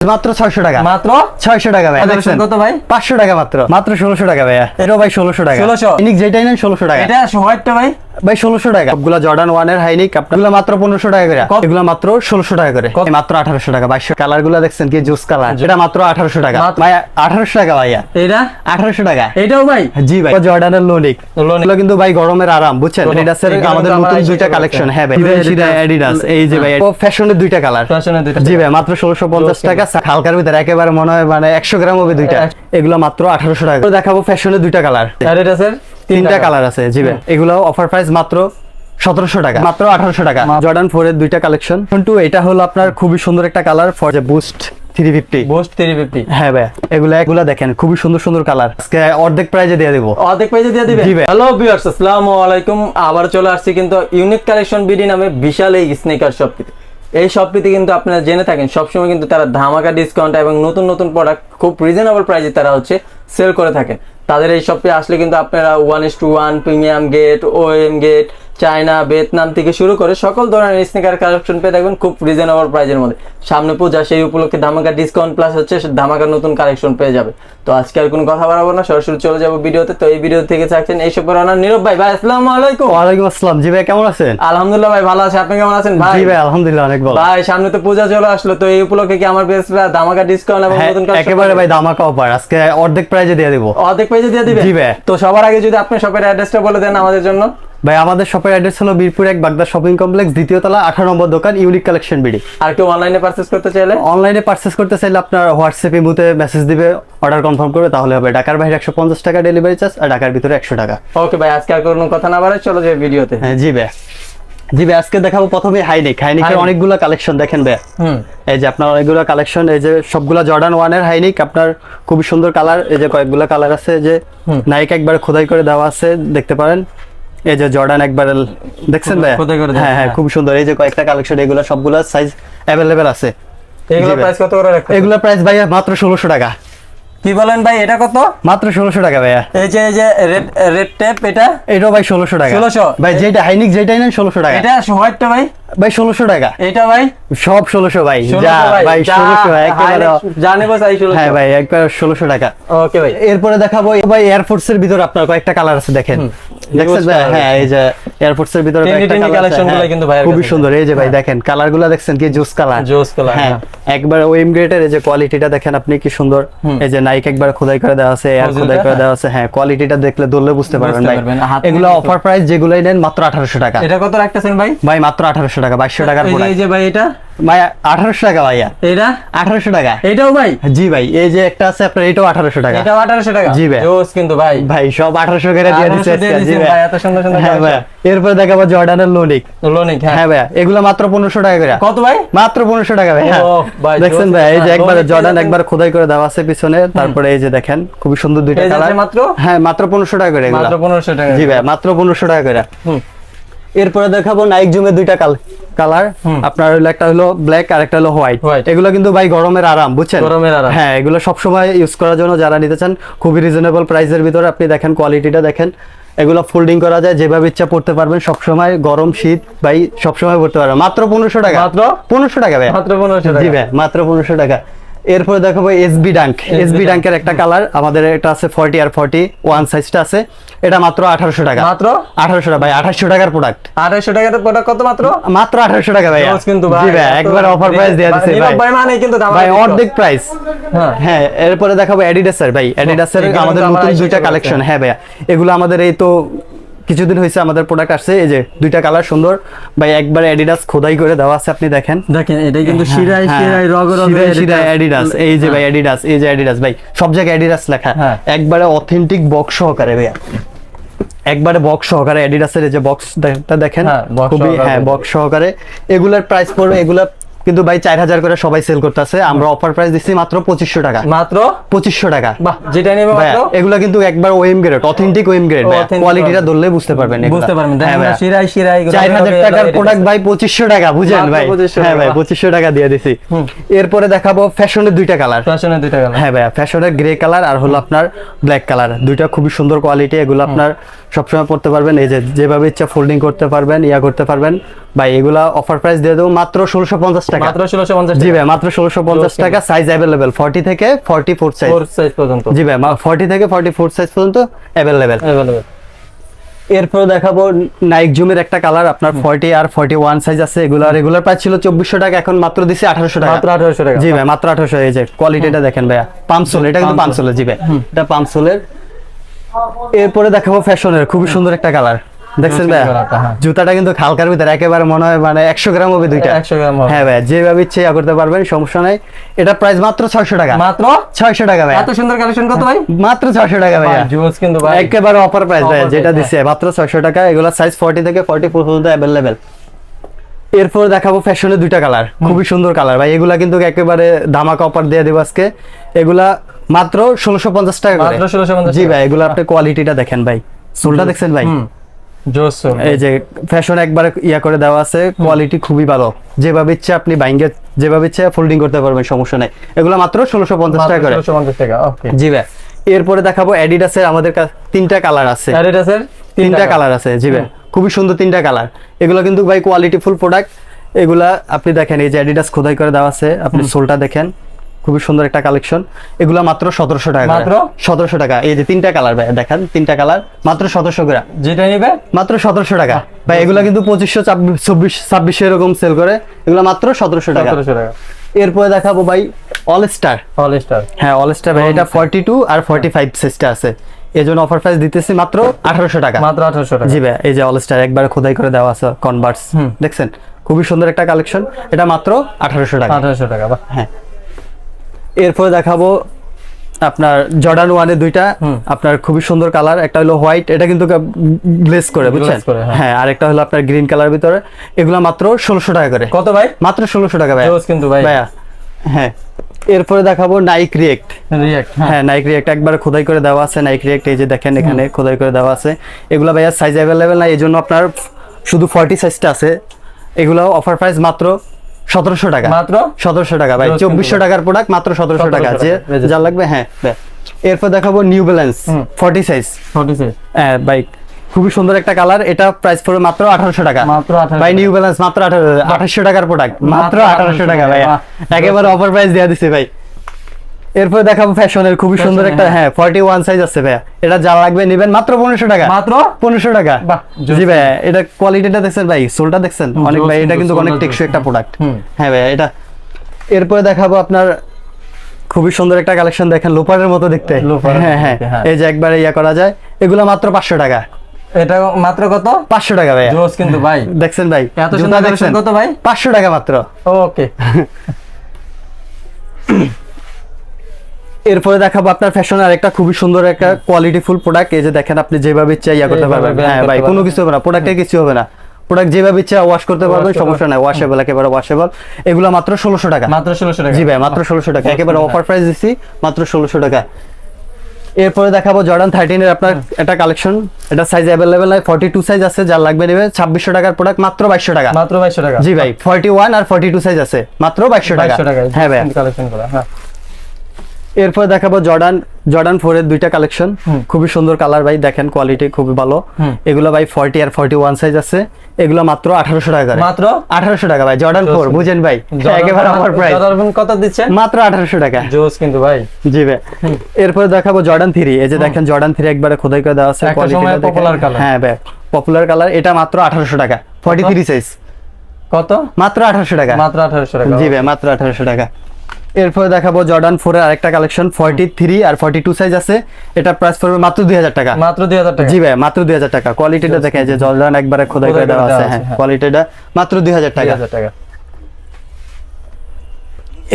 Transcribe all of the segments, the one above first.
মাত্র 600 টাকা, মাত্র 600 টাকা ভাই। দেখছেন কত ভাই? 500 টাকা মাত্র, মাত্র 1600 টাকা ভাই। এটাও ভাই 1600 টাকা। 1600 ইনিক যেটাই নেন 1600 টাকা। এটা হোয়াইটটা ভাই ভাই 1600 টাকা। সবগুলা জর্ডান 1 এর হাইনিক আপনাগুলো মাত্র 1500 টাকা করে, এগুলো মাত্র 1600 টাকা করে, এই মাত্র 1800 টাকা। 2200 কালারগুলো দেখছেন কি জুস কালার, এটা মাত্র 1800 টাকা ভাই। 1800 টাকা ভাইয়া, এটা 1800 টাকা। এটাও ভাই? জি ভাই, জর্ডানের লোনিক এগুলো কিন্তু ভাই গরমের আরাম, বুঝছেন? এডিডাসের আমাদের নতুন দুইটা কালেকশন। হ্যাঁ ভাই, এটা এডিডাস, এই যে ভাই ফ্যাশনের দুইটা কালার। জি ভাই, মাত্র 1650 টাকা। হালকার ভিতরে একেবারে মনে হয় মানে 100 গ্রাম হবে দুইটা, এগুলো মাত্র 1800 টাকা। দেখাবো ফ্যাশনের দুইটা কালার, এডিডাসের তিনটা কালার আছে। জি ভাই, এগুলো অফার প্রাইস মাত্র 1700 টাকা, মাত্র 1800 টাকা। জর্ডান 4 এর দুইটা কালেকশন। কিন্তু এটা হলো আপনার খুবই সুন্দর একটা কালার, ফর যে বুস্ট 350। বুস্ট 350। হ্যাঁ ভাই, এগুলা দেখেন খুবই সুন্দর সুন্দর কালার। আজকে অর্ধেক প্রাইজে দিয়ে দেব। অর্ধেক প্রাইজে দিয়ে দিবেন? জি ভাই। হ্যালো ভিউয়ার্স, আসসালামু আলাইকুম। আবার চলে আসছি কিন্তু ইউনিক কালেকশন বিডি নামে বিশাল এই স্নিকার শপটিতে। এই শপটিতে কিন্তু আপনারা জেনে থাকেন সবসময় কিন্তু তারা ধামাকা ডিসকাউন্ট এবং নতুন নতুন প্রোডাক্ট খুব রিজনেবল প্রাইসে তারা সেল করে থাকেন। তাদের এই শপে আসলে কিন্তু আপনারা 1:1 premium grade, OEM grade, China, Vietnam থেকে শুরু করে সকল ধরনের স্নিকার কালেকশন পেয়ে থাকবেন খুব রিজনেবল প্রাইসের মধ্যে। সামনে পূজা, সেই উপলক্ষে ধামাকা ডিসকাউন্ট প্লাস ধামাকা নতুন কালেকশন পেয়ে যাবে। তো আজকে আর কোনো কথা বাড়াবো না, সরাসরি চলে যাবো ভিডিওতে। তো এই ভিডিও থেকে থাকছেন এইসব রানার নীরব ভাই। ভাই আসসালামু আলাইকুম। ওয়ালাইকুম আসসালাম। জি ভাই, কেমন আছেন? আলহামদুলিল্লাহ ভাই, ভালো আছি। আপনি কেমন আছেন ভাই? জি ভাই, আলহামদুলিল্লাহ অনেক ভালো। ভাই সামনে তো পূজা চলে আসলো, তো এই উপলক্ষে কি আমার পেজটা ধামাকা ডিসকাউন্ট এবং নতুন কালেকশন? একেবারে ভাই ধামাকা অফার, আজকে অর্ধেক প্রাইজে দিয়ে দেব। অর্ধেক প্রাইজে দিয়ে দিবেন? জি ভাই। তো সবার আগে যদি আপনি শপের অ্যাড্রেসটা বলে দেন আমাদের জন্য। ভাই আমাদের শপের অ্যাড্রেস হলো মিরপুর 1 বাগদা শপিং কমপ্লেক্স, দ্বিতীয় তলা, 18 নম্বর দোকান, ইউনিক কালেকশন বিডি। আর কেউ অনলাইনে পারচেজ করতে চাইলে? অনলাইনে পারচেজ করতে চাইলে আপনার হোয়াটসঅ্যাপ ইমোতে মেসেজ দিবে, অর্ডার কনফার্ম করবে, তাহলে হবে। ঢাকার বাইরে 150 টাকা ডেলিভারি চার্জ, আর ঢাকার ভিতরে 100 টাকা। ওকে ভাই, আজকে আর কোনো কথা না বাড়াই চলো যাই ভিডিওতে। হ্যাঁ জি ভাই। জি ভাই, আজকে দেখাবো প্রথমে হাইনিকের অনেকগুলো কালেকশন দেখেন ভাই। এই যে আপনার অনেকগুলো কালেকশন, এই যে সবগুলা জর্ডান 1 এর হাইনিক, আপনার খুবই সুন্দর কালার। এই যে কয়েকগুলো কালার আছে, যে নাইক একবার খোদাই করে দেওয়া আছে, দেখতে পারেন। এই যে জর্ডান একবার দেখছেন ভাই? হ্যাঁ হ্যাঁ, খুব সুন্দর। এই যে কয়েকটা কালেকশন, এগুলো সবগুলা সাইজ अवेलेबल আছে। এগুলোর প্রাইস কত করে রাখছেন? এগুলোর প্রাইস ভাই মাত্র 1600 টাকা। কি বলেন ভাই, এটা কত? মাত্র 1600 টাকা ভাইয়া। এই যে রেড টেপ, এটাও ভাই 1600 টাকা। 1600 ভাই, যেটা হাইনিক যেটাই নেন 1600 টাকা। এটা হোয়াইটটা ভাই? ভাই 1600 টাকা। এটা ভাই সব 1600 ভাই। যা ভাই 1600 একেবারে জানেবো চাই 1600। হ্যাঁ ভাই, একবার 1600 টাকা। ওকে ভাই। এরপরে দেখাবো ভাই এয়ারফোর্স এর ভিতর আপনার কয়েকটা কালার আছে, দেখেন। দেখছেন ভাই? হ্যাঁ, এই যে এয়ারফোর্স এর ভিতরে কয়েকটা কালেকশনগুলো কিন্তু ভাই খুবই সুন্দর। এই যে ভাই দেখেন কালারগুলো দেখছেন কি জোস কালার। জোস কালার। হ্যাঁ, একবার ওএম গ্রেডের এই যে কোয়ালিটিটা দেখেন আপনি কি সুন্দর। এই যে নাইক একবার খোদাই করে দেওয়া আছে, এয়ার খোদাই করে দেওয়া আছে। হ্যাঁ, কোয়ালিটিটা দেখলে ধরলে বুঝতে পারবেন ভাই। এগুলো অফার প্রাইস যেগুলাই নেন মাত্র 1800 টাকা। এটা কত রাখতেছেন ভাই? ভাই মাত্র 1800 টাকা, 2200 টাকার প্রোডাক্ট। এই যে ভাই এটা ভাই 1800 টাকা ভাইয়া। এটা 1800 টাকা। এটাও ভাই? জি ভাই, এই যে একটা আছে আপনার, এটাও 1800 টাকা। এটাও 1800 টাকা? জি ভাই। জোস কিন্তু ভাই। ভাই সব 1800 করে দিয়ে দিচ্ছে আজকে। জি ভাই, ভাই, এত সুন্দর সুন্দর। হ্যাঁ ভাই। এরপর দেখাবো জর্ডানের লোনিক। হ্যাঁ ভাই, এগুলো মাত্র 1500 টাকা করে। কত ভাই? মাত্র 1500 টাকা ভাই। হ্যাঁ দেখছেন ভাই, এই যে একবার জর্ডান একবার খোদাই করে দেওয়া আছে পিছনে। তারপরে এই যে দেখেন খুবই সুন্দর দুইটা কালার। মাত্র? হ্যাঁ, মাত্র 1500 টাকা করে এগুলো। মাত্র 1500 টাকা। জি ভাই, মাত্র 1500 টাকা করে। এরপরে দেখাবো নাইক জুমের দুইটা কালার। আপনার হলো একটা হলো ব্ল্যাক আর একটা হলো হোয়াইট। এগুলো কিন্তু ভাই গরমের আরাম, বুঝছেন? গরমের আরাম। হ্যাঁ, এগুলো সবসময় ইউজ করার জন্য যারা নিতে চান, খুবই রিজনেবল প্রাইসের ভিতরে। আপনি দেখেন কোয়ালিটিটা দেখেন, এগুলো ফোল্ডিং করা যায়, যেভাবে ইচ্ছা পড়তে পারবেন সবসময়। গরম শীত ভাই সবসময় পড়তে পারবেন। মাত্র 1500 টাকা। মাত্র 1500 টাকা ভাই। মাত্র 1500 টাকা। জি ভাই, মাত্র 1500 টাকা। এরপরে দেখাবো এসবি ডাঙ্কের একটা কালার। আমাদের এটা আছে 40 আর 41 সাইজটা আছে। এটা মাত্র 1800 টাকা। মাত্র 1800 টাকা ভাই, 2800 টাকার প্রোডাক্ট। 2800 টাকার প্রোডাক্ট কত মাত্র? মাত্র 1800 টাকা ভাই। কিন্তু ভাই, জি ভাই, একবার অফার প্রাইস দিয়ে দিয়েছে ভাই। ভাই মানে কিন্তু দাম ভাই অর্ধেক প্রাইস। হ্যাঁ, এরপরে দেখাবো অ্যাডিডাসের ভাই। অ্যাডিডাসের আমাদের নতুন দুইটা কালেকশন। হ্যাঁ ভাই, এগুলো আমাদের এই তো কিছুদিন হয়েছে আমাদের প্রোডাক্ট আসছে। এই যে দুইটা কালার সুন্দর ভাই, একবার অ্যাডিডাস খোদাই করে দেওয়া আছে, আপনি দেখেন। এটা কিন্তু শিরাই অ্যাডিডাস। এই যে ভাই অ্যাডিডাস, এই যে অ্যাডিডাস ভাই, সব জায়গায় অ্যাডিডাস লেখা। একবারে অথেন্টিক বক্স সহকারে ভাই, একবারে বক্স সহকারে অ্যাডিডাসের এই যে বক্সটা দেখেন, খুবই বক্স সহকারে। এগুলার প্রাইস পড়বে, এগুলা কিন্তু ভাই 4000 করে সবাই সেল করতেছে। আমরা অফার প্রাইস দিচ্ছি মাত্র 2500 টাকা। মাত্র 2500 টাকা। বাহ, যেটা নেবে মাত্র। এগুলা কিন্তু একবার OM grade, authentic OM grade. কোয়ালিটিটা ধরলে বুঝতে পারবেন, বুঝতে পারবেন। শিরাই 4000 টাকার প্রোডাক্ট ভাই 2500 টাকা, বুঝেন ভাই? হ্যাঁ ভাই, 2500 টাকা দিয়ে দিছি। এরপরে দেখাবো ফ্যাশনের দুইটা কালার। হ্যাঁ ভাই, ফ্যাশনের গ্রে কালার আর হলো আপনার ব্ল্যাক কালার। দুইটা খুবই সুন্দর কোয়ালিটি। এগুলো আপনার সবসময় পড়তে পারবেন। এই যে যেভাবে ইচ্ছা ফোল্ডিং করতে পারবেন, করতে পারবেন। ভাই এগুলা অফার প্রাইস দিয়ে দেবো মাত্র 1650 টাকা। মাত্র 1650 জি ভাই মাত্র 1650 টাকা। সাইজ अवेलेबल 40 থেকে 44 সাইজ। 4 সাইজ পর্যন্ত। জি ভাই 40 থেকে 44 সাইজ পর্যন্ত अवेलेबल। এরপর দেখাবো নাইক জুমের একটা কালার আপনার 40 আর 41 সাইজ আছে। এগুলা রেগুলার প্রাইস ছিল 2400 টাকা, এখন মাত্র দিছি 1800 টাকা। মাত্র 1800 টাকা। জি ভাই মাত্র 1800। এই যে কোয়ালিটিটা দেখেন ভাইয়া, পামসোল, এটা কিন্তু পামসোলের। জি ভাই এটা পামসোলের। এরপরে দেখাবো ফ্যাশনের খুবই সুন্দর একটা কালার, দেখছেন ভাই জুতাটা কিন্তু হালকার ভিতরে একেবারে মনে হয় মানে 100 গ্রাম হবে দুইটা। 100 গ্রাম হবে। হ্যাঁ ভাই যেভাবে ইচ্ছে করতে পারবেন, সমস্যা নাই। এটা প্রাইস মাত্র 600 টাকা। মাত্র 600 টাকা ভাই। এত সুন্দর কালেকশন কত ভাই? মাত্র 600 টাকা ভাই। জুস কিন্তু ভাই একেবারে অফার প্রাইস ভাই, যেটা দিছে মাত্র 600 টাকা। এগুলা সাইজ 40 থেকে 44 পর্যন্ত अवेलेबल। এরপর দেখাবো ফ্যাশনের দুইটা কালার, খুবই সুন্দর কালার ভাই। এগুলা কিন্তু একেবারে ধামাকা অফার দিয়ে দেব আজকে। এগুলা মাত্র 1650 টাকা করে। মাত্র 1650। জি ভাই এগুলা আপনি কোয়ালিটিটা দেখেন ভাই, সোলটা দেখছেন ভাই, জোস। এই যে ফ্যাশন একবারে ইয়া করে দেওয়া আছে, কোয়ালিটি খুবই ভালো। যেভাবে ইচ্ছে আপনি বাইঙ্গে যেভাবে ইচ্ছে ফোল্ডিং করতে পারবেন, সমস্যা নাই। এগুলা মাত্র 1650 টাকা করে। 1650 টাকা। ওকে জি ভাই। এরপরে দেখাবো অ্যাডিডাসের আমাদের কাছে তিনটা কালার আছে। অ্যাডিডাসের তিনটা কালার আছে। জি ভাই খুবই সুন্দর তিনটা কালার। এগুলো কিন্তু ভাই কোয়ালিটি ফুল প্রোডাক্ট। এগুলা আপনি দেখেন এই যে অ্যাডিডাস খোদাই করে দেওয়া আছে, আপনি সোলটা দেখেন, খুবই সুন্দর একটা কালেকশন। এগুলা মাত্র 1700 টাকা। মাত্র 1700 টাকা। এই যে তিনটা কালার ভাই দেখেন, তিনটা কালার মাত্র 1700 করে। যেটা নিবে মাত্র 1700 টাকা ভাই। এগুলা কিন্তু 2500 24 2600 এরকম সেল করে, এগুলা মাত্র 1700 টাকা। 1700 টাকা। এরপরে দেখাবো ভাই অল স্টার। All star. হ্যাঁ অল স্টার ভাই, এটা 42 আর 45 সাইজটা আছে। এজন্য অফার প্রাইস দিতেছি মাত্র 1800 টাকা। মাত্র 1800 টাকা। জি ভাই এই যে অল স্টার একবারে খোদাই করে দেওয়া আছে কনভার্স, দেখছেন খুবই সুন্দর একটা কালেকশন। এটা মাত্র 1800 টাকা। 1800 টাকা। বাহ। হ্যাঁ এরপর দেখাবো আপনার জর্ডান 1 এর দুইটা আপনার খুবই সুন্দর কালার। একটা হলো হোয়াইট, এটা কিন্তু গ্লেজ করে বুঝছেন। হ্যাঁ আর একটা হলো আপনার গ্রিন কালার ভিতরে। এগুলা মাত্র 1600 টাকা করে। কত ভাই? মাত্র 1600 টাকা ভাই। জোস কিন্তু ভাই। ভাইয়া হ্যাঁ এরপরে দেখাবো নাইক রিয়েক্ট। হ্যাঁ নাইক রিয়েক্ট একবার খোদাই করে দেওয়া আছে। নাইক রিয়েক্ট এই যে দেখেন এখানে খোদাই করে দেওয়া আছে। এগুলা ভাইয়া সাইজ अवेलेबल না, এজন্য আপনার শুধু 40 সাইজটা আছে। এগুলো অফার প্রাইস মাত্র 1700 টাকা। মাত্র 1700 টাকা ভাই। 2400 টাকার প্রোডাক্ট মাত্র 1700 টাকা। যে যা লাগবে। হ্যাঁ এরপর দেখাবো নিউ ব্যালেন্স 40 সাইজ। 40 সাইজ। হ্যাঁ ভাই খুবই সুন্দর একটা কালার। এটা প্রাইস পড়বে মাত্র 1800 টাকা। মাত্র 1800 ভাই নিউ ব্যালেন্স মাত্র 2800 টাকার প্রোডাক্ট মাত্র 1800 টাকা ভাই। একেবারে অফার প্রাইস দেয়া দিছে ভাই। এরপর দেখাবো ফ্যাশনের খুবই সুন্দর একটা 41 সাইজ আছে ভাই। এটা যা লাগবে নেবেন মাত্র 1500 টাকা। মাত্র 1500 টাকা। জি ভাই এটা কোয়ালিটিটা দেখছেন ভাই, সোলটা দেখছেন অনেক ভাই, এটা কিন্তু অনেক টেকসই একটা প্রোডাক্ট। হ্যাঁ ভাই এটা। এরপরে দেখাবো আপনার খুবই সুন্দর একটা কালেকশন, দেখেন লোপারের মতো দেখতে। হ্যাঁ হ্যাঁ এই যে একবারে ইয়া করা যায়। এগুলা মাত্র 500 টাকা। এটা মাত্র কত? 500 টাকা ভাই। জোস কিন্তু ভাই। দেখছেন ভাই এত সুন্দর কালেকশন কত ভাই? 500 টাকা মাত্র। ওকে। এরপরে দেখাবো আপনার ফ্যাশনের আরেকটা খুবই সুন্দর একটা কোয়ালিটি ফুল প্রোডাক্ট। এই যে দেখেন আপনি যেভাবে ইচ্ছা ইয়া করতে পারবেন। হ্যাঁ ভাই কোনো কিছু হবে না, প্রোডাক্টে কিছু হবে না। প্রোডাক্ট যেভাবে ইচ্ছা ওয়াশ করতে পারবেন, সমস্যা নাই। ওয়াশেবল, একেবারে ওয়াশেবল। এগুলো মাত্র 1600 টাকা। মাত্র 1600 টাকা। জি ভাই মাত্র 1600 টাকা। একেবারে অফার প্রাইস দিছি মাত্র 1600 টাকা। এরপরে দেখাবো জর্ডান 13 এর আপনার একটা কালেকশন। এটা সাইজ अवेलेबल নাই, 42 সাইজ আছে। যার লাগবে নেবে 2600 টাকার প্রোডাক্ট মাত্র 2200 টাকা। মাত্র 2200 টাকা। জি ভাই 41 আর 42 সাইজ আছে মাত্র 2200 টাকা। হ্যাঁ ভাই কালেকশন করা। হ্যাঁ এরপর দেখাবো জর্ডান 4 এর দুইটা কালেকশন, খুবই সুন্দর কালার ভাই, দেখেন কোয়ালিটি খুবই ভালো। এগুলো ভাই 40 আর 41 সাইজ আছে। এগুলো মাত্র 1800 টাকা করে। মাত্র 1800 টাকা ভাই। জর্ডান 4 বুঝেন ভাই, একেবারে অফার প্রাইস। জর্ডান কত দিচ্ছেন? মাত্র 1800 টাকা। জোস কিন্তু ভাই। জি ভাই। এরপর দেখাবো জর্ডান 3। এই যে দেখেন জর্ডান 3 একবারে খোদাই করে দেওয়া আছে। কোয়ালিটিটা পপুলার কালার। হ্যাঁ ভাই পপুলার কালার। এটা মাত্র 1800 টাকা। 43 সাইজ। কত? মাত্র 1800 টাকা। মাত্র 1800 টাকা। জি ভাই মাত্র 1800 টাকা। এরপর দেখাবো জর্ডান 4 এর আরেকটা কালেকশন, 43 আর 42 সাইজ আছে। এটা প্রাইস পড়বে মাত্র 2000 টাকা। মাত্র 2000 টাকা। জি ভাই মাত্র 2000 টাকা। কোয়ালিটিটা দেখেন যে জর্ডান একবারে খোদাই করে দেওয়া আছে। হ্যাঁ কোয়ালিটিটা মাত্র 2000 টাকা।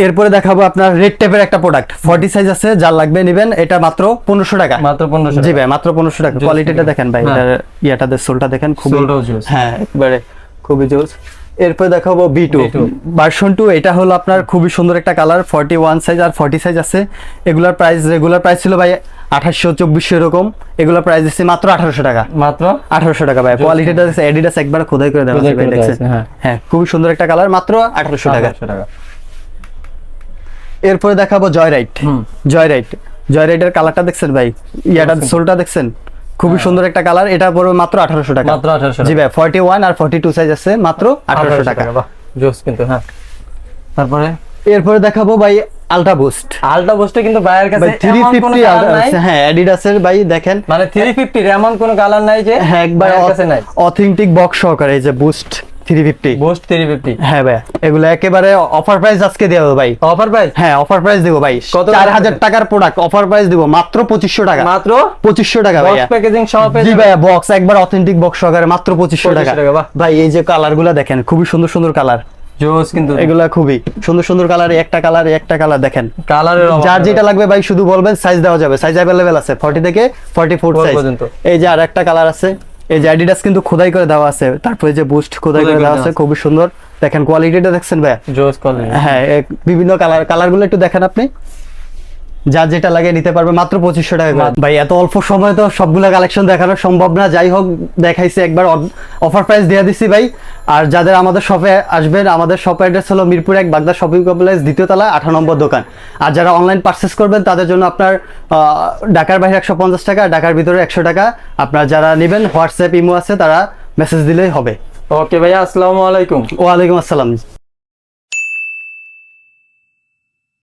এরপরে দেখাবো আপনার রেড টেপের একটা প্রোডাক্ট, 40 সাইজ আছে। যার লাগবে নেবেন। এটা মাত্র 1500 টাকা। মাত্র 1500। জি ভাই মাত্র 1500 টাকা। কোয়ালিটিটা দেখেন ভাই, এটার ইয়াটাতে সোলটা দেখেন খুবই। হ্যাঁ একবারে খুবই জোস। এরপর দেখাবো B2 ভার্সন 2। এটা হলো আপনার খুবই সুন্দর একটা কালার, 41 সাইজ আর 40 সাইজ আছে। এগুলার প্রাইস রেগুলার প্রাইস ছিল ভাই 2800 2400 এরকম। এগুলোর প্রাইস দিচ্ছি মাত্র 1800 টাকা। মাত্র 1800 টাকা ভাই। কোয়ালিটিটা অ্যাডিডাস একবার খোদাই করে দেওয়া আছে ভাই, দেখছেন। হ্যাঁ খুবই সুন্দর একটা কালার, মাত্র 1800 টাকা। এরপরে দেখাবো জয়রাইট। জয়রাইটের কালারটা দেখছেন ভাই, ইয়াটার সোলটা দেখছেন খুবই সুন্দর একটা কালার, এটা পড়বে মাত্র 1800 টাকা। মাত্র 1800 জি ভাই, 41 আর 42 সাইজ আছে, মাত্র 1800 টাকা। বাহ জোস কিন্তু। হ্যাঁ, তারপরে এরপরে দেখাবো ভাই আলট্রা বুস্ট। আলট্রা বুস্টে কিন্তু ভাইয়ের কাছে ভাই এমন কোনো 350 কালার নাই, হ্যাঁ অ্যাডিডাসের ভাই দেখেন, মানে 350 এর এমন কোনো কালার নাই যে হ্যাঁ একবার ভাইয়ের কাছে নাই। অথেন্টিক বক্স সহকারে এই যে বুস্ট 350। বুস্ট 350 হ্যাঁ ভাই, এগুলো একেবারে অফার প্রাইস আজকে দেবো ভাই। অফার প্রাইস হ্যাঁ অফার প্রাইস দেবো ভাই, কত 4000 টাকার প্রোডাক্ট অফার প্রাইস দেবো মাত্র 2500 টাকা। মাত্র 2500 টাকা ভাই। বক্স প্যাকেজিং সহ পেয়ে জি যাবেন। ভাই, বক্স একবার অথেন্টিক বক্স সহকারে মাত্র 2500 টাকা। 2500 টাকা, বাহ। ভাই এই যে কালারগুলো দেখেন, খুবই সুন্দর সুন্দর কালার, জোস কিন্তু এগুলা খুবই সুন্দর সুন্দর কালার, একটা কালার দেখেন। কালারের যার যেটা লাগবে ভাই শুধু বলবেন, সাইজ দেওয়া যাবে, সাইজ अवेलेबल আছে 40 থেকে 44 সাইজ পর্যন্ত। এই যে আরেকটা কালার আছে, এই যে অ্যাডিডাস কিন্তু খোদাই করে দেওয়া আছে, তারপরে যে বুস্ট খোদাই করে দেওয়া আছে, খুবই সুন্দর। দেখেন কোয়ালিটিটা দেখছেন ভাই? জোস কোয়ালিটি। হ্যাঁ বিভিন্ন কালারগুলো একটু দেখেন আপনি, যার যেটা লাগে নিতে পারবে মাত্র 2500 টাকা করে। ভাই এত অল্প সময় তো সবগুলা কালেকশন দেখানো সম্ভব না, যাই হোক দেখাইছি একবার, অফার প্রাইস দিয়ে দিছি ভাই। আর যাদের আমাদের শপে আসবেন, আমাদের শপ অ্যাড্রেস হলো মিরপুর 1 বাগদা শপিং কমপ্লেক্স, দ্বিতীয় তলা, 18 নম্বর দোকান। আর যারা অনলাইন পারচেস করবেন তাদের জন্য আপনার ঢাকার বাইরে 150 টাকা, ঢাকার ভিতরে 100 টাকা। আপনার যারা নেবেন হোয়াটসঅ্যাপ ইমো আছে, তারা মেসেজ দিলেই হবে। ওকে ভাইয়া, আসসালামু আলাইকুম। ওয়ালাইকুম আসসালাম।